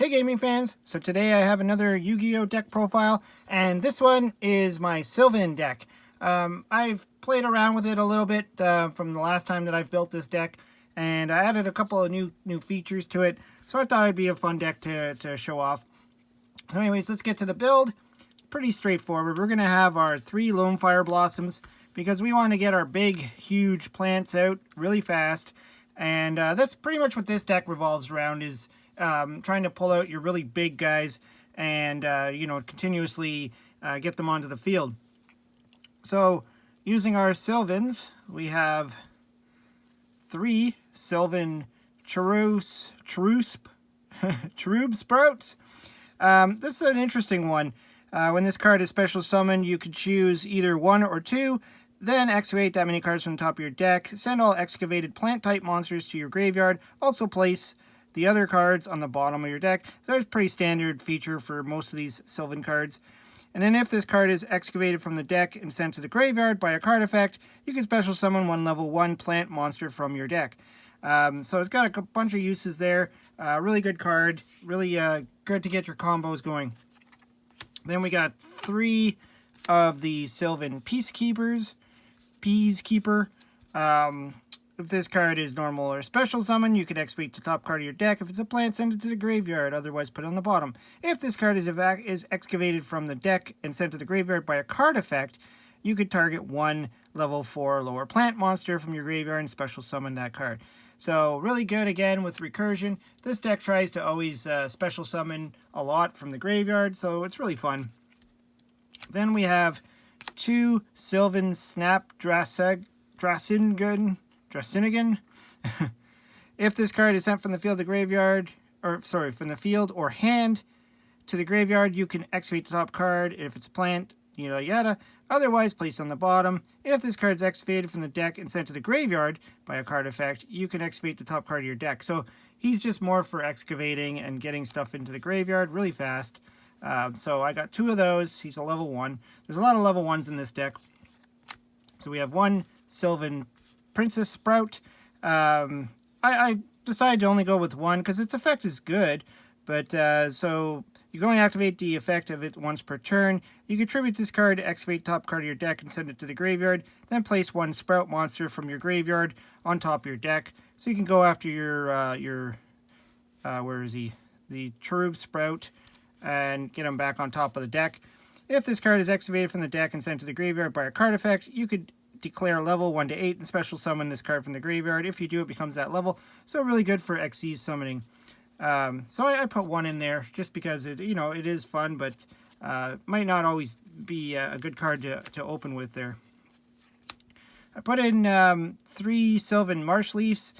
Hey gaming fans, so today I have another Yu-Gi-Oh deck profile, and this one is my Sylvan deck. I've played around with it a little bit from the last time that I've built this deck, and I added a couple of new features to it, so I thought it'd be a fun deck to show off. So anyways, let's get to the build. Pretty straightforward. We're going to have our 3 Lone Fire Blossoms, because we want to get our big, huge plants out really fast, and that's pretty much what this deck revolves around, is trying to pull out your really big guys and, continuously get them onto the field. So, using our Sylvans, we have 3 Sylvan Cherub Sprouts. This is an interesting one. When this card is special summoned, you could choose either 1 or 2, then excavate that many cards from the top of your deck, send all excavated plant-type monsters to your graveyard, also place the other cards on the bottom of your deck. So that's a pretty standard feature for most of these Sylvan cards. And then if this card is excavated from the deck and sent to the graveyard by a card effect, you can special summon 1 level 1 plant monster from your deck. So it's got a bunch of uses there. Really good card. Really good to get your combos going. Then we got 3 of the Sylvan Peacekeeper. If this card is normal or special summon, you can excavate the top card of your deck. If it's a plant, send it to the graveyard, otherwise put it on the bottom. If this card is excavated from the deck and sent to the graveyard by a card effect, you could target 1 level 4 lower plant monster from your graveyard and special summon that card. So really good again with recursion. This deck tries to always special summon a lot from the graveyard, so it's really fun. Then we have 2 Sylvan Snapdrasinigan. If this card is sent from the field to graveyard, from the field or hand to the graveyard, you can excavate the top card. If it's a plant, yada yada. Otherwise, placed on the bottom. If this card is excavated from the deck and sent to the graveyard by a card effect, you can excavate the top card of your deck. So he's just more for excavating and getting stuff into the graveyard really fast. So I got 2 of those. He's a level 1. There's a lot of level 1s in this deck. So we have 1 Sylvan Princess Sprout. I decided to only go with 1 because its effect is good. But so you can only activate the effect of it once per turn. You can tribute this card to excavate top card of your deck and send it to the graveyard. Then place 1 Sprout monster from your graveyard on top of your deck. So you can go after your where is he? The Cherub Sprout, and get him back on top of the deck. If this card is excavated from the deck and sent to the graveyard by a card effect, you could declare level 1 to 8 and special summon this card from the graveyard. If you do, it becomes that level. So really good for XZ summoning. So I put 1 in there just because it is fun, but might not always be a good card to open with there. I put in 3 Sylvan Marsh Leafs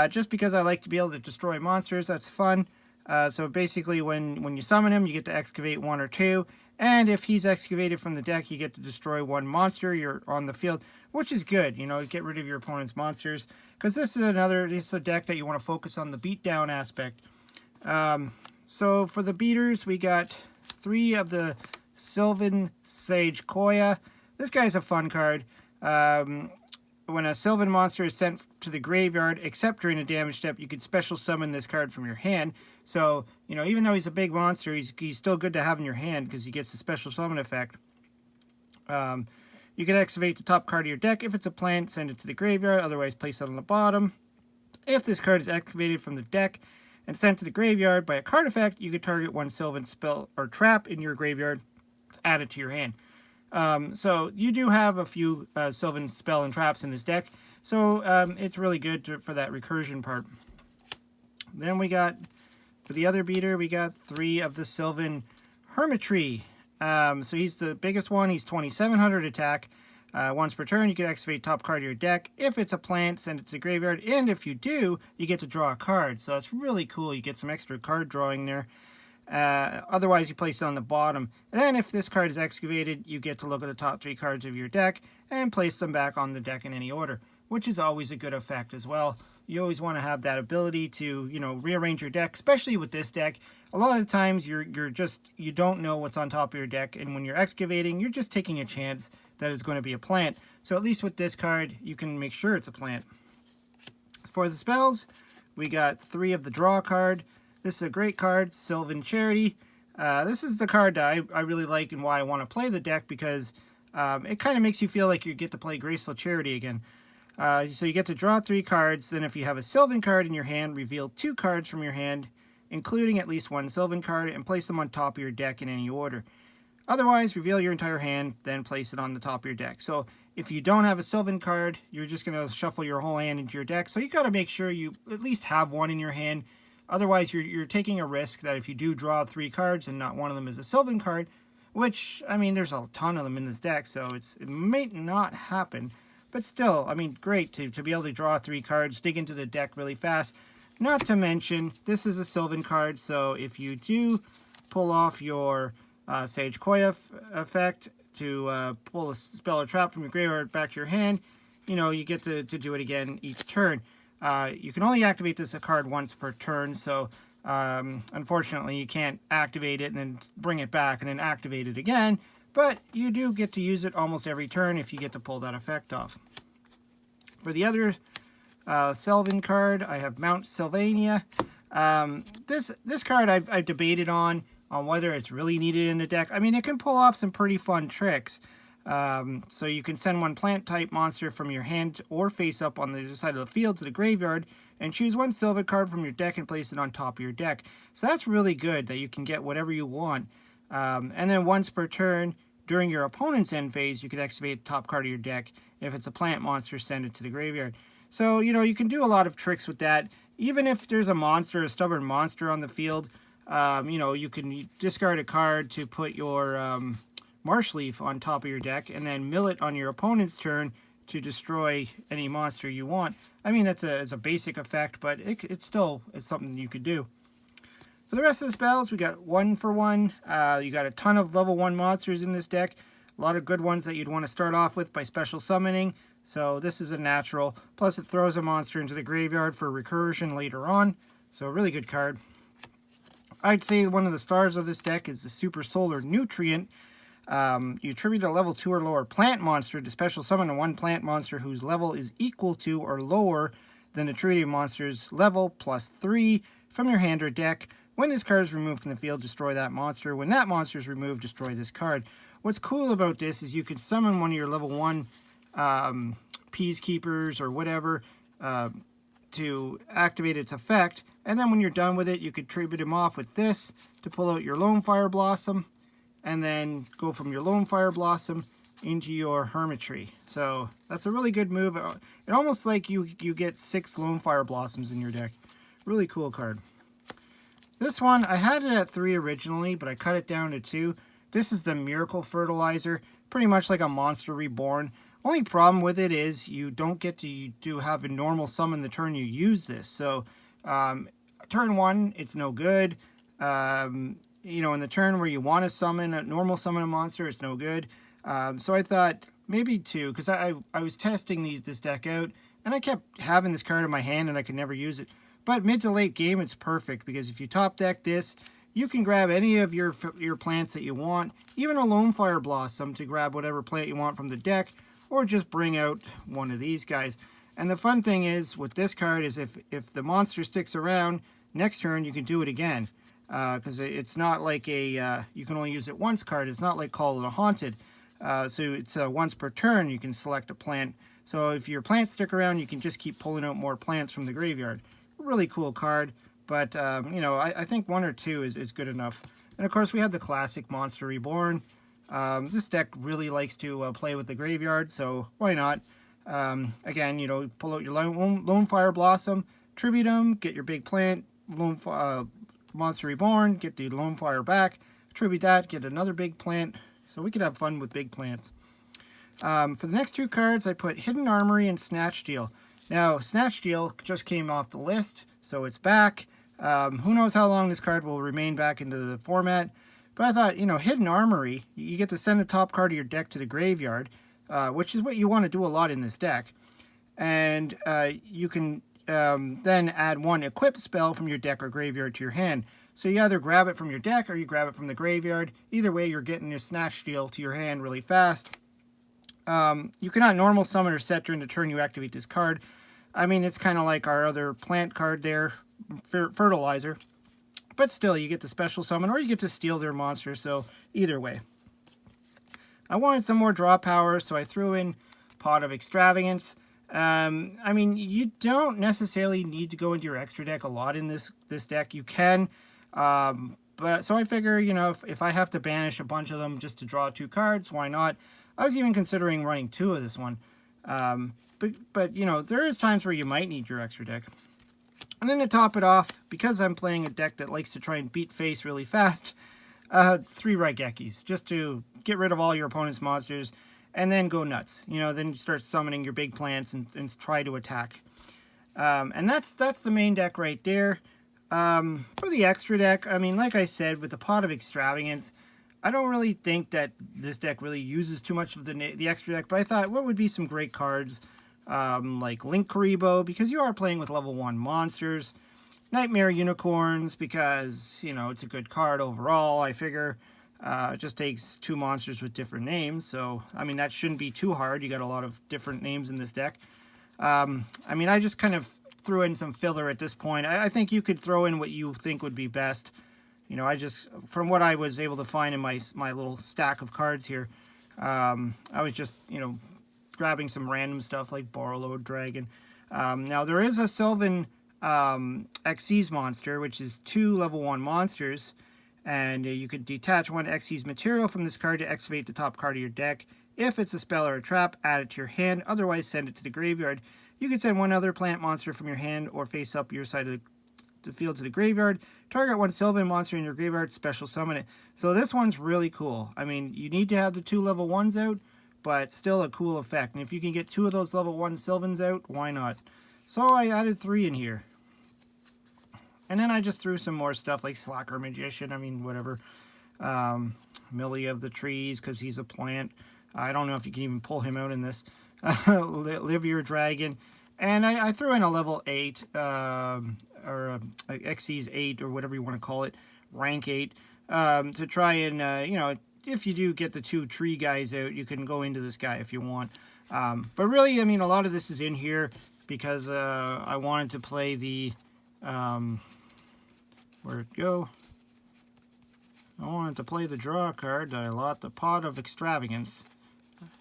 just because I like to be able to destroy monsters. That's fun. So basically when you summon him, you get to excavate 1 or 2. And if he's excavated from the deck, you get to destroy 1 monster you're on the field, which is good. Get rid of your opponent's monsters. Because this is a deck that you want to focus on the beatdown aspect. So for the beaters, we got 3 of the Sylvan Sage Koya. This guy's a fun card. When a Sylvan monster is sent to the graveyard, except during a damage step, you could special summon this card from your hand. So, even though he's a big monster, he's still good to have in your hand because he gets the special summon effect. You can excavate the top card of your deck. If it's a plant, send it to the graveyard. Otherwise, place it on the bottom. If this card is excavated from the deck and sent to the graveyard by a card effect, you could target 1 Sylvan spell or trap in your graveyard, add it to your hand. So you do have a few Sylvan spell and traps in this deck, so it's really good for that recursion part. Then we got, for the other beater, we got 3 of the Sylvan Hermitry. So he's the biggest one. He's 2700 attack. Once per turn, you can excavate top card of your deck. If it's a plant, send it to the graveyard, and if you do, you get to draw a card. So it's really cool. You get some extra card drawing there. Otherwise, you place it on the bottom. And then if this card is excavated, you get to look at the top 3 cards of your deck and place them back on the deck in any order, which is always a good effect as well. You always want to have that ability to, rearrange your deck, especially with this deck. A lot of the times you don't know what's on top of your deck, and when you're excavating, you're just taking a chance that it's going to be a plant. So at least with this card, you can make sure it's a plant. For the spells, we got 3 of the draw card. This is a great card, Sylvan Charity. This is the card that I really like and why I want to play the deck, because it kind of makes you feel like you get to play Graceful Charity again. So you get to draw 3 cards, then if you have a Sylvan card in your hand, reveal 2 cards from your hand, including at least 1 Sylvan card, and place them on top of your deck in any order. Otherwise, reveal your entire hand, then place it on the top of your deck. So if you don't have a Sylvan card, you're just going to shuffle your whole hand into your deck. So you got to make sure you at least have one in your hand. Otherwise, you're taking a risk that if you do draw 3 cards and not one of them is a Sylvan card, which, I mean, there's a ton of them in this deck, so it may not happen. But still, I mean, great to be able to draw 3 cards, dig into the deck really fast. Not to mention, this is a Sylvan card, so if you do pull off your Sage Koya effect to pull a spell or trap from your graveyard back to your hand, you know, you get to do it again each turn. You can only activate this card once per turn, so unfortunately you can't activate it and then bring it back and then activate it again, but you do get to use it almost every turn if you get to pull that effect off. For the other Sylvan card, I have Mount Sylvania. This card I've debated on whether it's really needed in the deck. I mean, it can pull off some pretty fun tricks. So you can send 1 plant type monster from your hand or face up on the other side of the field to the graveyard, and choose 1 Sylvan card from your deck and place it on top of your deck. So that's really good that you can get whatever you want. And then once per turn during your opponent's end phase, you can activate the top card of your deck. If it's a plant monster, send it to the graveyard. So, you know, you can do a lot of tricks with that. Even if there's a monster, a stubborn monster on the field, you know, you can discard a card to put your Marsh Leaf on top of your deck and then mill it on your opponent's turn to destroy any monster you want. I mean, it's a basic effect, but it's still something you could do. For the rest of the spells, we got 1 for 1. You got a ton of level 1 monsters in this deck. A lot of good ones that you'd want to start off with by special summoning. So this is a natural. Plus it throws a monster into the graveyard for recursion later on. So a really good card. I'd say one of the stars of this deck is the Super Solar Nutrient. You attribute a level 2 or lower plant monster to special summon a 1 plant monster whose level is equal to or lower than the Tritium monster's level +3 from your hand or deck. When this card is removed from the field, destroy that monster. When that monster is removed, destroy this card. What's cool about this is you can summon one of your level 1 Peacekeepers or whatever to activate its effect, and then when you're done with it, you could tribute him off with this to pull out your Lone Fire Blossom, and then go from your Lone Fire Blossom into your Hermitry. So that's a really good move. It almost like you get 6 Lone Fire Blossoms in your deck. Really cool card. This one, I had it at 3 originally, but I cut it down to 2. This is the Miracle Fertilizer, pretty much like a Monster Reborn. Only problem with it is you don't get to have a normal summon the turn you use this. So turn 1, it's no good. You know, in the turn where you want to summon a monster, it's no good. So I thought maybe 2, because I was testing this deck out, and I kept having this card in my hand and I could never use it. But mid to late game, it's perfect, because if you top deck this, you can grab any of your plants that you want, even a Lone Fire Blossom to grab whatever plant you want from the deck, or just bring out one of these guys. And the fun thing is with this card is if the monster sticks around, next turn you can do it again. Because it's not like a you can only use it once card. It's not like Call of the Haunted. So it's once per turn you can select a plant. So if your plants stick around, you can just keep pulling out more plants from the graveyard. Really cool card. But, you know, I think 1 or 2 is good enough. And, of course, we have the classic Monster Reborn. This deck really likes to play with the graveyard, so why not? Again, you know, pull out your Lone Fire Blossom, tribute them, get your big plant, Monster Reborn, get the Lone Fire back, tribute that, get another big plant. So we could have fun with big plants. For the next 2 cards, I put Hidden Armory and Snatch Deal. Now, Snatch Deal just came off the list, so it's back. Who knows how long this card will remain back into the format. But I thought, you know, Hidden Armory, you get to send the top card of your deck to the graveyard, which is what you want to do a lot in this deck. And you can then add 1 equip spell from your deck or graveyard to your hand. So you either grab it from your deck or you grab it from the graveyard. Either way, you're getting your Snatch Deal to your hand really fast. You cannot normal summon or set during the turn you activate this card. I mean, it's kind of like our other plant card there, Fertilizer. But still, you get the special summon, or you get to steal their monster, so either way. I wanted some more draw power, so I threw in Pot of Extravagance. I mean, you don't necessarily need to go into your extra deck a lot in this deck. You can, but so I figure, you know, if I have to banish a bunch of them just to draw 2 cards, why not? I was even considering running 2 of this one. But you know, there is times where you might need your extra deck. And then to top it off, because I'm playing a deck that likes to try and beat face really fast, 3 Raigekis, just to get rid of all your opponent's monsters, and then go nuts. You know, then you start summoning your big plants and try to attack. And that's the main deck right there. For the extra deck, I mean, like I said, with the Pot of Extravagance, I don't really think that this deck really uses too much of the extra deck, but I thought what would be some great cards, like Link Karibo, because you are playing with level 1 monsters. Nightmare Unicorns, because, you know, it's a good card overall, I figure. It just takes 2 monsters with different names, so, I mean, that shouldn't be too hard. You got a lot of different names in this deck. I mean, I just kind of threw in some filler at this point. I think you could throw in what you think would be best. You know, I just, from what I was able to find in my little stack of cards here, I was just, you know, grabbing some random stuff like Borreload Dragon. Now, there is a Sylvan Xyz monster, which is 2 level 1 monsters, and you could detach 1 Xyz material from this card to activate the top card of your deck. If it's a spell or a trap, add it to your hand, otherwise send it to the graveyard. You can send 1 other plant monster from your hand or face up your side of the field to the graveyard. Target 1 Sylvan monster in your graveyard, special summon it. So this one's really cool. I mean, you need to have the 2 level 1s out, but still a cool effect. And if you can get 2 of those level 1 Sylvans out, why not? So I added 3 in here. And then I just threw some more stuff like Slacker Magician, I mean, whatever. Millie of the Trees, because he's a plant. I don't know if you can even pull him out in this. Live Your Dragon. And I threw in a level 8, or Xyz 8, or whatever you want to call it, rank 8, to try and, you know, if you do get the 2 tree guys out, you can go into this guy if you want. But really, I mean, a lot of this is in here because I wanted to play the... where'd it go? I wanted to play the draw card that I lost, the Pot of Extravagance.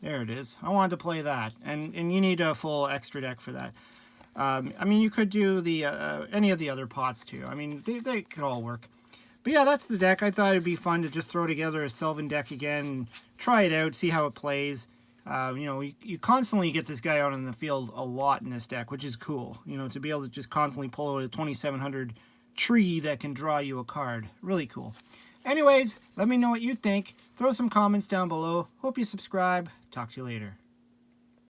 There it is. I wanted to play that, and you need a full extra deck for that. I mean, you could do the any of the other pots too. I mean, they could all work. But yeah, that's the deck. I thought it'd be fun to just throw together a Sylvan deck again, and try it out, see how it plays. You know, you constantly get this guy out in the field a lot in this deck, which is cool. You know, to be able to just constantly pull out a 2700 tree that can draw you a card. Really cool. Anyways, let me know what you think. Throw some comments down below. Hope you subscribe. Talk to you later.